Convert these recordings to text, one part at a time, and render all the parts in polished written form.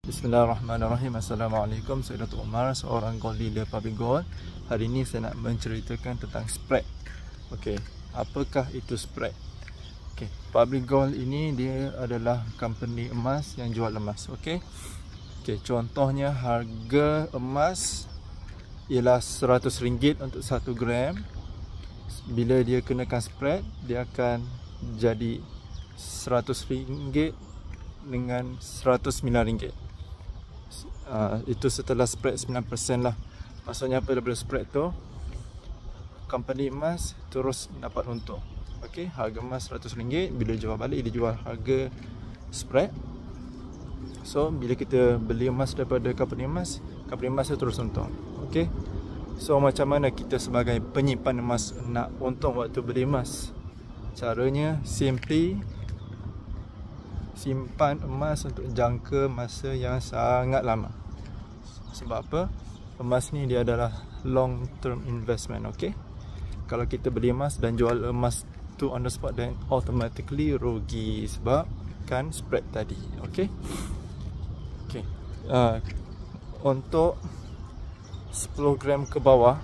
Bismillahirrahmanirrahim. Assalamualaikum, saya Datuk Umar, seorang gold dealer Public Gold. Hari ini saya nak menceritakan tentang spread. Okey, apakah itu spread? Okey, Public Gold ini dia adalah company emas yang jual emas. Okey, contohnya harga emas ialah RM100 untuk 1 gram. Bila dia kenakan spread, dia akan jadi RM100 dengan RM109. Itu setelah spread 9% lah. Maksudnya apa, daripada spread tu company emas terus dapat untung. Okey, harga emas RM100, bila jual balik dia jual harga spread. So bila kita beli emas daripada company emas tu terus untung. Okey, so macam mana kita sebagai penyimpan emas nak untung waktu beli emas? Caranya simply simpan emas untuk jangka masa yang sangat lama. Sebab apa? Emas ni dia adalah long term investment. Okey, kalau kita beli emas dan jual emas tu on the spot, then automatically rugi sebab kan spread tadi. Okey, untuk 10 gram ke bawah,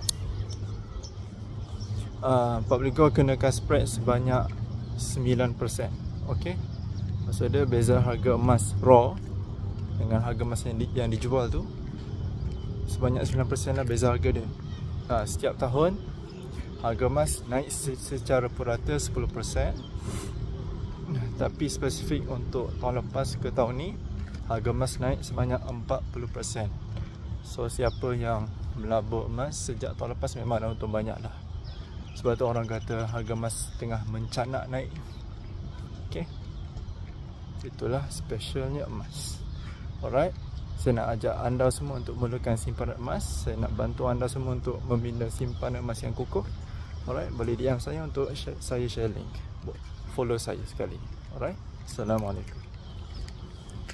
Public Gold kenakan spread sebanyak 9%. Okey, maksudnya beza harga emas raw dengan harga emas yang dijual tu sebanyak 9% lah beza harga dia. Setiap tahun harga emas naik secara purata 10%. Tapi spesifik untuk tahun lepas ke tahun ni, harga emas naik sebanyak 40%. So siapa yang melabur emas sejak tahun lepas memang dah untung banyak lah. Sebab tu orang kata harga emas tengah mencanak naik. Okey, itulah specialnya emas. Alright, saya nak ajak anda semua untuk mulakan simpanan emas. Saya nak bantu anda semua untuk membina simpanan emas yang kukuh. Alright, boleh DM saya untuk saya share link. Follow saya sekali. Alright, Assalamualaikum.